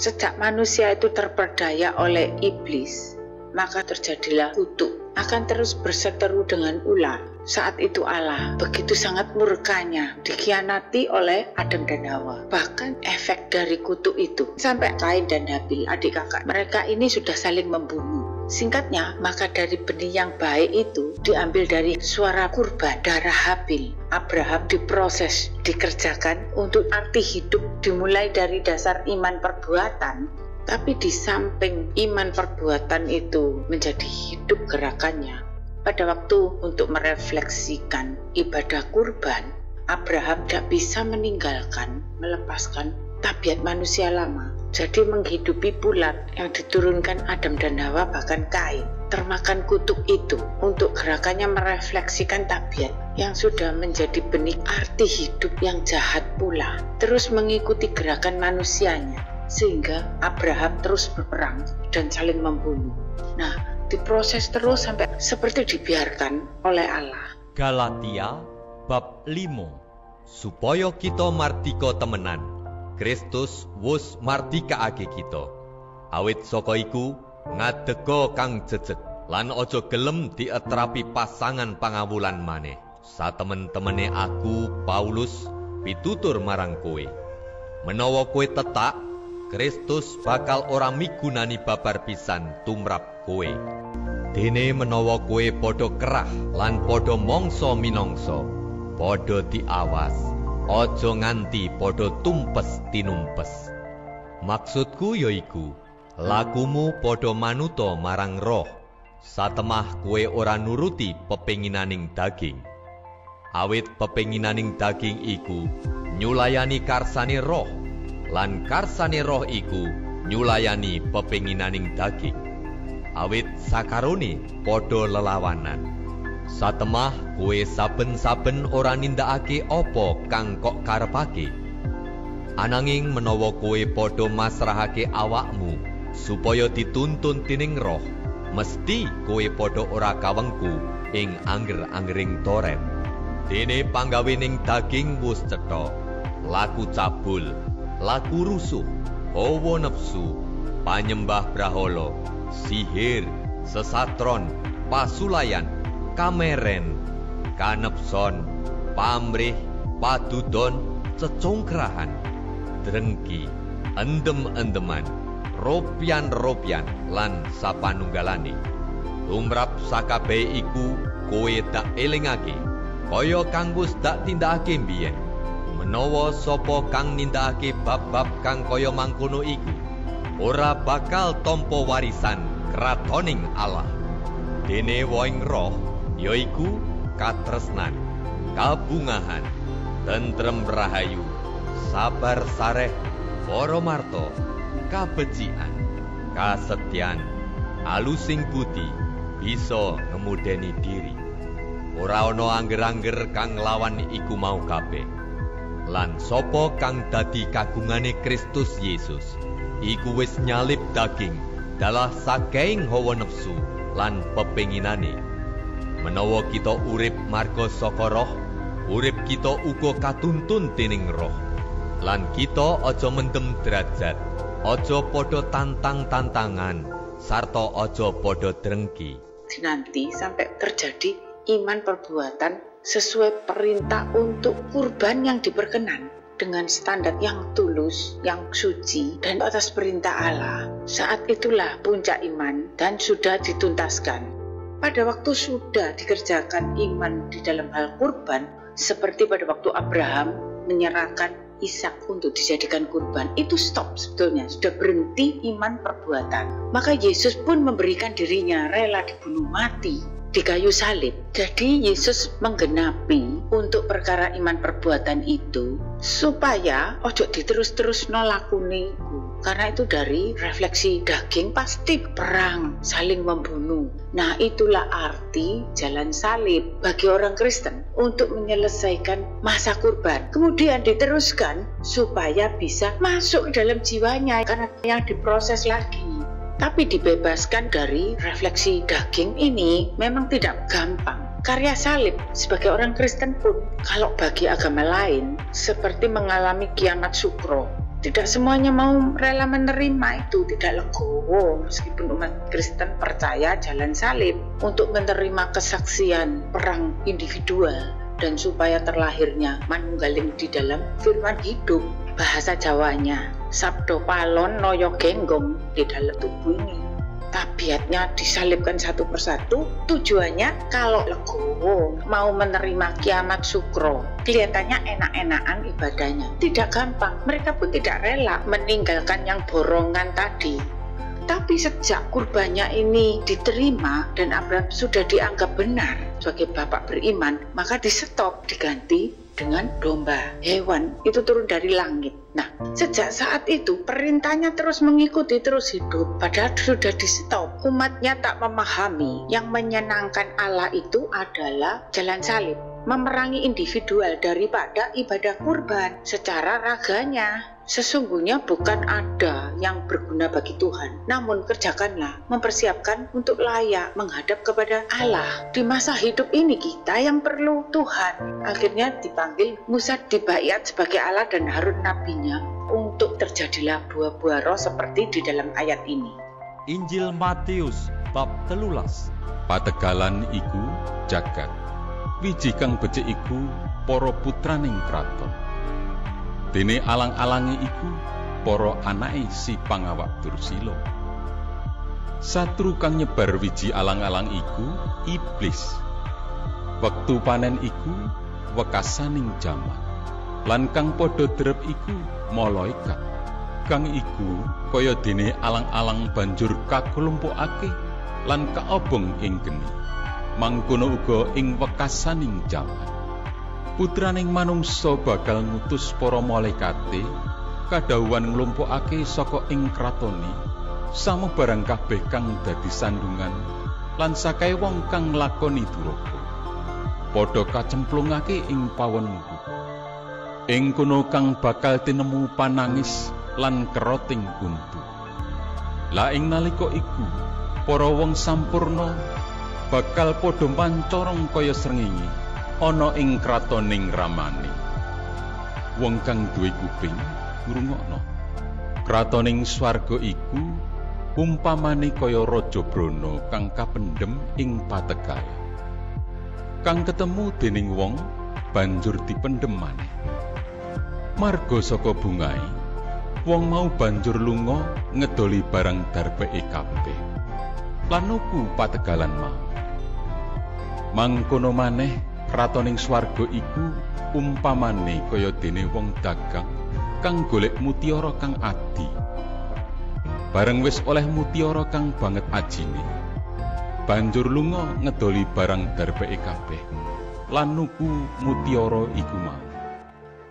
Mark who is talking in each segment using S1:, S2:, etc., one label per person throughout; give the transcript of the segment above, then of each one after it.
S1: Sejak manusia itu terperdaya oleh iblis, maka terjadilah kutuk akan terus berseteru dengan ular. Saat itu Allah begitu sangat murkanya dikhianati oleh Adam dan Hawa. Bahkan efek dari kutuk itu sampai Kain dan Habil, adik kakak mereka ini sudah saling membunuh. Singkatnya, maka dari benih yang baik itu diambil dari suara kurban darah Habil. Abraham diproses, dikerjakan untuk arti hidup dimulai dari dasar iman perbuatan. Tapi di samping iman perbuatan itu menjadi hidup gerakannya. Pada waktu untuk merefleksikan ibadah kurban, Abraham tidak bisa meninggalkan, melepaskan tabiat manusia lama. Jadi menghidupi bulat yang diturunkan Adam dan Hawa, bahkan Kain, termakan kutuk itu untuk gerakannya merefleksikan tabiat yang sudah menjadi benih arti hidup yang jahat pula, terus mengikuti gerakan manusianya, sehingga Abraham terus berperang dan saling membunuh. Nah, diproses terus sampai seperti dibiarkan oleh Allah.
S2: Galatia bab 5. Supaya kita martika temenan, Kristus wus martikaake kita. Awit saka iku ngadega kang jejeg lan aja gelem dietrapi pasangan pangawulan maneh. Satemen-temene aku Paulus pitutur marang kowe. Menawa kowe tetak, Kristus bakal ora migunani babar pisan tumrap kowe. Dene menawa kowe padha kerah lan padha mangsa minangsa, padha diawas, aja nganti padha tumpes tinumpes. Maksudku yaiku, lakumu padha manuta marang roh, satemah kowe ora nuruti pepenginaning daging. Awit pepenginaning daging iku nyulayani karsane roh, lan karsane roh iku nyulayani pepenginaning daging. Awit sakarone padha lelawanan. Satemah kowe saben-saben ora nindakake apa kang kok karepake. Ananging menawa kowe padha masrahake awakmu supaya dituntun tining roh, mesti kowe padha ora kawengku ing angger-anggering toret. Dene panggawening daging wus cetha, laku cabul, laku rusuh, hawa nafsu, panyembah brahala, sihir, sesatron, pasulayan, kameren, kanepson, pamrih, padudon, cecongkrahan, drengki, endem-endeman, ropyan-ropyan lan sapanunggalane. Tumrap sakabehe iku kowe dak elingake, kaya kang wis dak tindakake mbiyen. Menawa sapa kang nindakake bab-bab kang kaya mangkono iku, ora bakal tampa warisan kratoning Allah. Dene woing roh yaiku katresnan, kabungahan, tentrem rahayu, sabar sareh, paramarta, kabecikan, kasetyan, alusing budi, bisa ngemudeni diri. Ora ana angger-angger kang lawan iku mau kabeh. Lan sapa kang dadi kagungane Kristus Yesus, iku wis nyalip daging dalah saking hawa nafsu lan pepenginane. Menawa kita urip marga saka roh, urip kita uga katuntun dening roh. Lan kita aja mendem derajat, aja padha tantang-tantangan, sarta aja padha drengki.
S1: Nanti sampai terjadi iman perbuatan sesuai perintah untuk kurban yang diperkenan dengan standar yang tulus, yang suci, dan atas perintah Allah. Saat itulah puncak iman dan sudah dituntaskan. Pada waktu sudah dikerjakan iman di dalam hal kurban, seperti pada waktu Abraham menyerahkan Ishak untuk dijadikan kurban, itu stop sebetulnya, sudah berhenti iman perbuatan. Maka Yesus pun memberikan dirinya rela dibunuh mati di kayu salib. Jadi Yesus menggenapi untuk perkara iman perbuatan itu supaya ojo diterus-terus nolakuni. Karena itu dari refleksi daging pasti perang, saling membunuh. Nah, itulah arti jalan salib bagi orang Kristen untuk menyelesaikan masa kurban. Kemudian diteruskan supaya bisa masuk dalam jiwanya karena yang diproses lagi. Tapi dibebaskan dari refleksi daging ini memang tidak gampang. Karya salib sebagai orang Kristen pun, kalau bagi agama lain, seperti mengalami kiamat sukro. Tidak semuanya mau rela menerima itu, tidak legowo meskipun umat Kristen percaya jalan salib untuk menerima kesaksian perang individual dan supaya terlahirnya manunggaling di dalam firman hidup. Bahasa Jawanya, sabdo palon noyo genggong di dalam tubuh ini. Tabiatnya disalibkan satu persatu, tujuannya kalau legowo mau menerima kiamat sukro, kelihatannya enak-enakan ibadahnya. Tidak gampang, mereka pun tidak rela meninggalkan yang borongan tadi. Tapi sejak kurbannya ini diterima dan Abraham sudah dianggap benar sebagai bapak beriman, maka di-stop, diganti dengan domba. Hewan itu turun dari langit. Nah, sejak saat itu perintahnya terus mengikuti, terus hidup. Padahal sudah di-stop. Umatnya tak memahami yang menyenangkan Allah itu adalah jalan salib, memerangi individual daripada ibadah kurban secara raganya. Sesungguhnya bukan ada yang berguna bagi Tuhan, namun kerjakanlah mempersiapkan untuk layak menghadap kepada Allah. Di masa hidup ini kita yang perlu Tuhan. Akhirnya dipanggil Musa dibaiat sebagai Allah dan Harun nabinya untuk terjadilah buah-buah roh seperti di dalam ayat ini.
S3: Injil Matius bab 13. Pategalan iku jagat, wiji kang becik iku para putraning kraton. Dene alang-alange iku para anake si pangawak Dursila. Satru kang nyebar wiji alang-alang iku iblis. Wektu panen iku wekasaning jaman. Lan kang padha drep iku malaikat. Kang iku kaya dene alang-alang banjur kaklumpukake lan kaobong ing geni. Mangkono uga ing wekasaning jaman. Putraning manungsa bakal ngutus para malaikate kadhawuhan nglumpukake saka ing kratone samubarang kabeh kang dadi sandungan lan sakae wong kang nglakoni duraka padha kacemplungake ing pawenku. Ing kono kang bakal tinemu panangis lan keroting untu. Lah ing nalika iku para wong sampurna bakal padha mancorong kaya srengenge ana ing kratoning ramane. Wong kang duwe kuping ngrungokno. Kratoning swarga iku umpamane kaya raja brana kang kapendhem ing pategal. Kang ketemu dening wong banjur dipendhem maneh. Marga saka bungae, wong mau banjur lunga ngedoli barang darbeke kabeh. Lan nuku pategalan mau. Mangkono maneh kratoning swarga iku umpamane kaya dene wong dagang kang golek mutiara kang adi. Bareng wis oleh mutiara kang banget ajine, banjur lunga ngedoli barang darbeke kabeh lan nuku mutiara iku mau.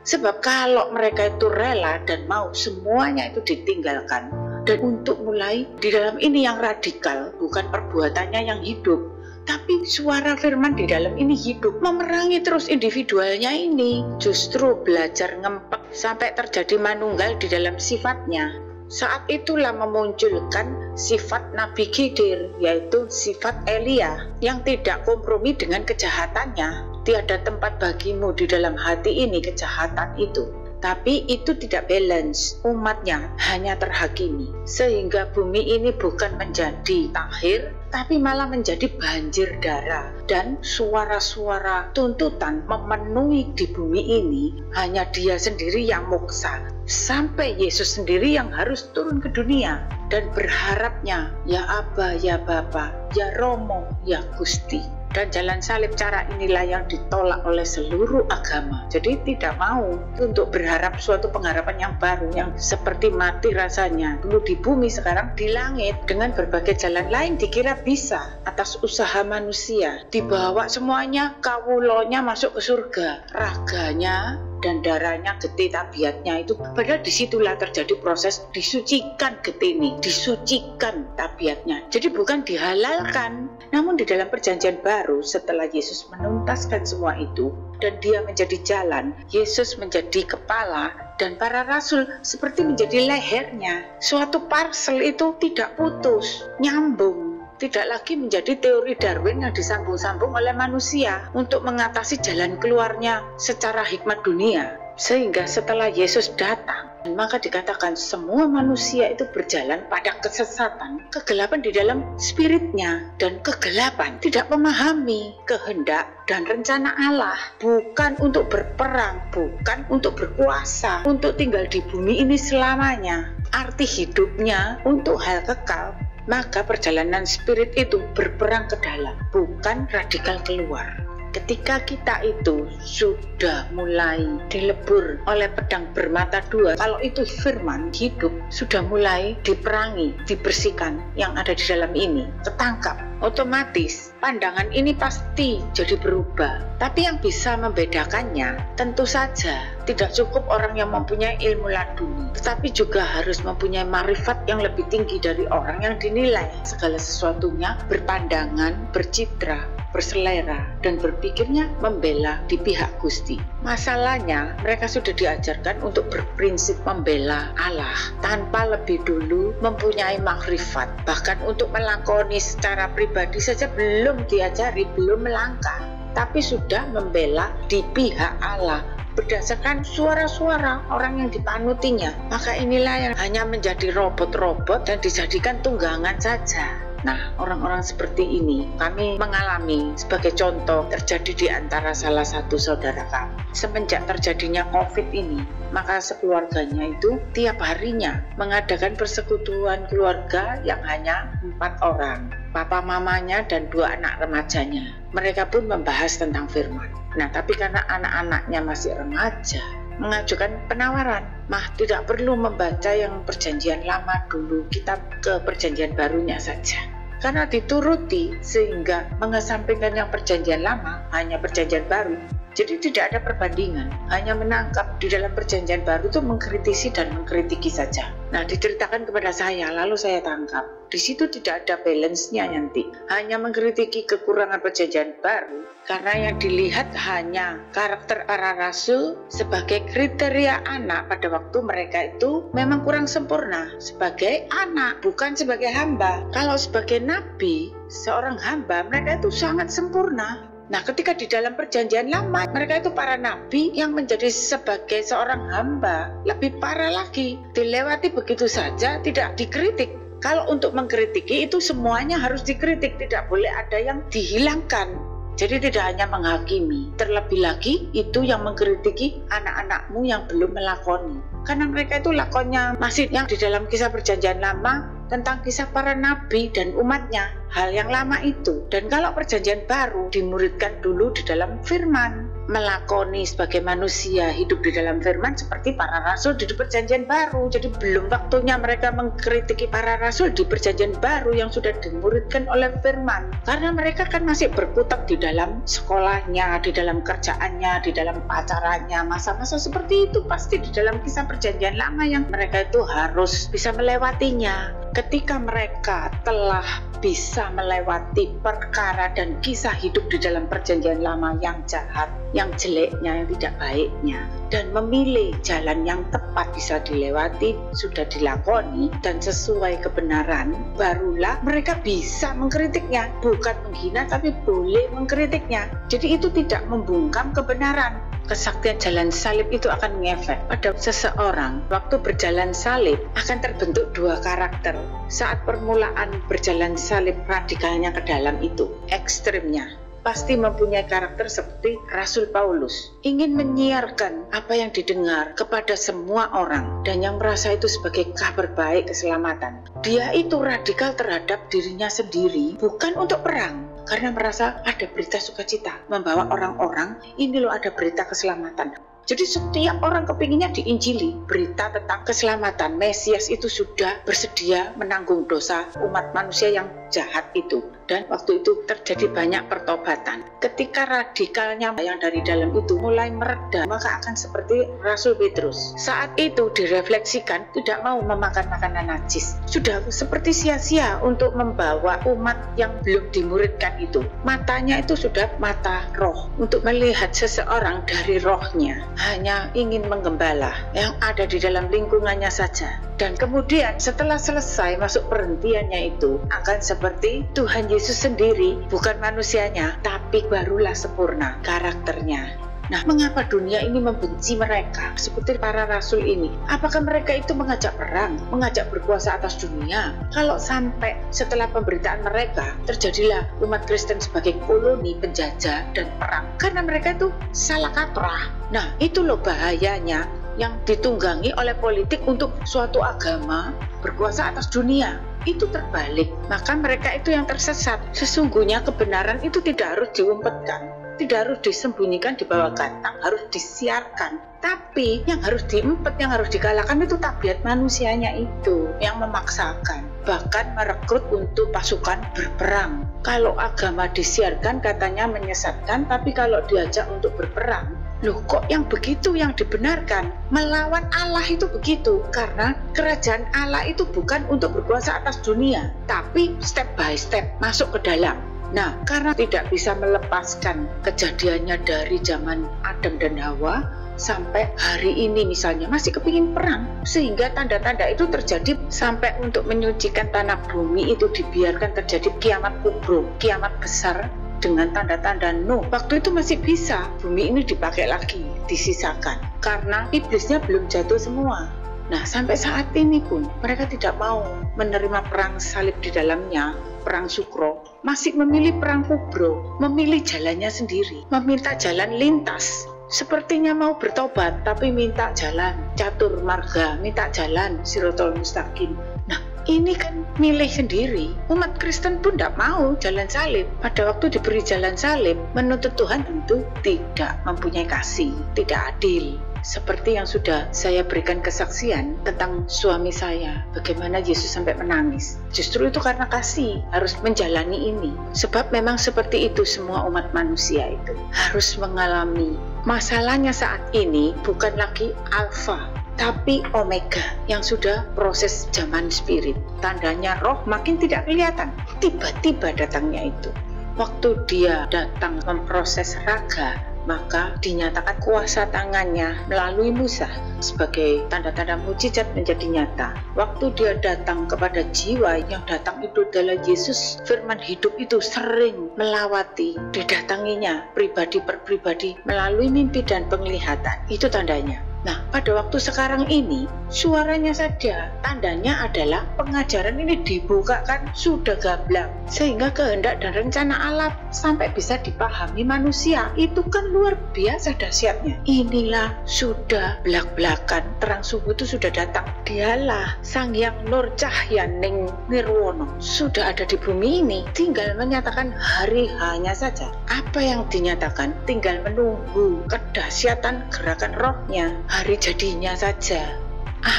S1: Sebab kalau mereka itu rela dan mau semuanya itu ditinggalkan, dan untuk mulai di dalam ini yang radikal, bukan perbuatannya yang hidup, tapi suara firman di dalam ini hidup, memerangi terus individualnya ini. Justru belajar ngempek sampai terjadi manunggal di dalam sifatnya. Saat itulah memunculkan sifat Nabi Khidir, yaitu sifat Elia yang tidak kompromi dengan kejahatannya. Tiada tempat bagimu di dalam hati ini kejahatan itu. Tapi itu tidak balance, umatnya hanya terhakimi. Sehingga bumi ini bukan menjadi tahir, tapi malah menjadi banjir darah. Dan suara-suara tuntutan memenuhi di bumi ini, hanya dia sendiri yang moksa. Sampai Yesus sendiri yang harus turun ke dunia. Dan berharapnya, ya Aba, ya Bapa, ya Romo, ya Gusti. Dan jalan salib cara inilah yang ditolak oleh seluruh agama. Jadi tidak mau untuk berharap suatu pengharapan yang baru, yang seperti mati rasanya. Dulu di bumi, sekarang di langit. Dengan berbagai jalan lain dikira bisa atas usaha manusia. Dibawa semuanya, kawulonya masuk ke surga. Raganya dan darahnya getih tabiatnya itu. Padahal disitulah terjadi proses disucikan getih ini, disucikan tabiatnya. Jadi bukan dihalalkan, namun di dalam perjanjian baru setelah Yesus menuntaskan semua itu dan dia menjadi jalan, Yesus menjadi kepala dan para rasul seperti menjadi lehernya. Suatu parsel itu tidak putus, nyambung. tidak lagi menjadi teori Darwin yang disambung-sambung oleh manusia untuk mengatasi jalan keluarnya secara hikmat dunia. Sehingga setelah Yesus datang, maka dikatakan semua manusia itu berjalan pada kesesatan, kegelapan di dalam spiritnya, dan kegelapan tidak memahami kehendak dan rencana Allah. Bukan untuk berperang, bukan untuk berkuasa, untuk tinggal di bumi ini selamanya. Arti hidupnya untuk hal kekal. Maka perjalanan spirit itu berperang ke dalam, bukan radikal keluar. Ketika kita itu sudah mulai dilebur oleh pedang bermata dua, kalau itu firman hidup, sudah mulai diperangi, dibersihkan yang ada di dalam ini, ketangkap, otomatis pandangan ini pasti jadi berubah. Tapi yang bisa membedakannya tentu saja tidak cukup orang yang mempunyai ilmu laduni, tetapi juga harus mempunyai marifat yang lebih tinggi dari orang yang dinilai segala sesuatunya berpandangan, bercitra, berselera, dan berpikirnya membela di pihak Gusti. Masalahnya, mereka sudah diajarkan untuk berprinsip membela Allah tanpa lebih dulu mempunyai makrifat. Bahkan untuk melakoni secara pribadi saja belum diajari, belum melangkah, tapi sudah membela di pihak Allah berdasarkan suara-suara orang yang dipanutinya. Maka inilah yang hanya menjadi robot-robot dan dijadikan tunggangan saja. Nah, orang-orang seperti ini kami mengalami sebagai contoh terjadi di antara salah satu saudara kami. Semenjak terjadinya COVID ini, maka sekeluarganya itu tiap harinya mengadakan persekutuan keluarga yang hanya 4 orang. Papa mamanya dan 2 anak remajanya. Mereka pun membahas tentang firman. Nah, tapi karena anak-anaknya masih remaja, mengajukan penawaran, mah tidak perlu membaca yang perjanjian lama dulu, kita ke perjanjian barunya saja. Karena dituruti sehingga mengesampingkan yang perjanjian lama, hanya perjanjian baru. Jadi tidak ada perbandingan, hanya menangkap di dalam perjanjian baru itu mengkritisi dan mengkritiki saja. Nah, diceritakan kepada saya, lalu saya tangkap. Di situ tidak ada balance-nya nanti, hanya mengkritiki kekurangan perjanjian baru, karena yang dilihat hanya karakter para rasul sebagai kriteria anak pada waktu mereka itu memang kurang sempurna sebagai anak, bukan sebagai hamba. Kalau sebagai nabi, seorang hamba, mereka itu sangat sempurna. Nah, ketika di dalam perjanjian lama, mereka itu para nabi yang menjadi sebagai seorang hamba lebih parah lagi. Dilewati begitu saja, tidak dikritik. Kalau untuk mengkritiki itu semuanya harus dikritik, tidak boleh ada yang dihilangkan. Jadi tidak hanya menghakimi, terlebih lagi itu yang mengkritiki anak-anakmu yang belum melakoni. Karena mereka itu lakonnya masih yang di dalam kisah perjanjian lama tentang kisah para nabi dan umatnya, hal yang lama itu. Dan kalau perjanjian baru dimuridkan dulu di dalam firman, melakoni sebagai manusia hidup di dalam firman seperti para rasul di perjanjian baru. Jadi belum waktunya mereka mengkritiki para rasul di perjanjian baru yang sudah dimuridkan oleh firman, karena mereka kan masih berkutat di dalam sekolahnya, di dalam kerjaannya, di dalam pacarannya. Masa-masa seperti itu pasti di dalam kisah perjanjian lama yang mereka itu harus bisa melewatinya. Ketika mereka telah bisa melewati perkara dan kisah hidup di dalam perjanjian lama yang jahat, yang jeleknya, yang tidak baiknya, dan memilih jalan yang tepat bisa dilewati, sudah dilakoni dan sesuai kebenaran, barulah mereka bisa mengkritiknya. Bukan menghina, tapi boleh mengkritiknya. Jadi itu tidak membungkam kebenaran. Kesaktian jalan salib itu akan mengefek pada seseorang. Waktu berjalan salib akan terbentuk 2 karakter. Saat permulaan berjalan salib radikalnya ke dalam itu, ekstrimnya, pasti mempunyai karakter seperti Rasul Paulus. Ingin menyiarkan apa yang didengar kepada semua orang dan yang merasa itu sebagai kabar baik keselamatan. Dia itu radikal terhadap dirinya sendiri, bukan untuk perang. Karena merasa ada berita sukacita, membawa orang-orang, ini loh ada berita keselamatan. Jadi setiap orang kepinginnya diinjili, berita tentang keselamatan. Mesias itu sudah bersedia menanggung dosa umat manusia yang jahat itu. Dan waktu itu terjadi banyak pertobatan. Ketika radikalnya yang dari dalam itu mulai mereda, maka akan seperti Rasul Petrus. Saat itu direfleksikan, tidak mau memakan makanan najis. Sudah seperti sia-sia untuk membawa umat yang belum dimuridkan itu. Matanya itu sudah mata roh, untuk melihat seseorang dari rohnya. Hanya ingin menggembala yang ada di dalam lingkungannya saja. Dan kemudian setelah selesai masuk perhentiannya itu akan seperti Tuhan Yesus sendiri, bukan manusianya, tapi barulah sempurna karakternya. Nah, mengapa dunia ini membenci mereka seperti para rasul ini? Apakah mereka itu mengajak perang, mengajak berkuasa atas dunia? Kalau sampai setelah pemberitaan mereka terjadilah umat Kristen sebagai koloni penjajah dan perang, karena mereka itu salah kaprah. Nah, itu loh bahayanya yang ditunggangi oleh politik untuk suatu agama berkuasa atas dunia. Itu terbalik, maka mereka itu yang tersesat. Sesungguhnya kebenaran itu tidak harus diumpetkan, tidak harus disembunyikan di bawah kantang, harus disiarkan. Tapi yang harus diempet, yang harus dikalahkan itu tabiat manusianya itu yang memaksakan, bahkan merekrut untuk pasukan berperang. Kalau agama disiarkan katanya menyesatkan, tapi kalau diajak untuk berperang, loh kok yang begitu yang dibenarkan? Melawan Allah itu begitu, karena kerajaan Allah itu bukan untuk berkuasa atas dunia, tapi step by step masuk ke dalam. Nah, karena tidak bisa melepaskan kejadiannya dari zaman Adam dan Hawa sampai hari ini misalnya masih kepingin perang, sehingga tanda-tanda itu terjadi sampai untuk menyucikan tanah bumi itu dibiarkan terjadi kiamat kubro, kiamat besar dengan tanda-tanda Nuh. Waktu itu masih bisa bumi ini dipakai lagi, disisakan, karena iblisnya belum jatuh semua. Nah, sampai saat ini pun mereka tidak mau menerima perang salib di dalamnya, perang sukro, masih memilih perang kubro, memilih jalannya sendiri, meminta jalan lintas. Sepertinya mau bertobat, tapi minta jalan catur marga, minta jalan sirotol mustaqim. Nah, ini kan milih sendiri. Umat Kristen pun tidak mau jalan salib. Pada waktu diberi jalan salib, menuntut Tuhan tentu tidak mempunyai kasih, tidak adil. Seperti yang sudah saya berikan kesaksian tentang suami saya, bagaimana Yesus sampai menangis. Justru itu karena kasih harus menjalani ini. Sebab memang seperti itu semua umat manusia itu harus mengalami. Masalahnya saat ini bukan lagi alfa, tapi omega yang sudah proses zaman spirit. Tandanya roh makin tidak kelihatan. Tiba-tiba datangnya itu. Waktu dia datang memproses raga, maka dinyatakan kuasa tangannya melalui Musa sebagai tanda-tanda mujizat menjadi nyata. Waktu dia datang kepada jiwa, yang datang itu adalah Yesus. Firman hidup itu sering melawati, didatanginya pribadi per pribadi melalui mimpi dan penglihatan. Itu tandanya. Nah, pada waktu sekarang ini, suaranya saja, tandanya adalah pengajaran ini dibukakan sudah gamblang. Sehingga kehendak dan rencana Allah sampai bisa dipahami manusia. Itu kan luar biasa dahsyatnya. Inilah sudah belak-belakan, terang subuh itu sudah datang. Dialah Sang Hyang Nur Cahyaning Nirwono. Sudah ada di bumi ini, tinggal menyatakan hari hanya saja. Apa yang dinyatakan? Tinggal menunggu kedahsyatan gerakan rohnya. Hari jadinya saja.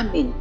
S1: Amin.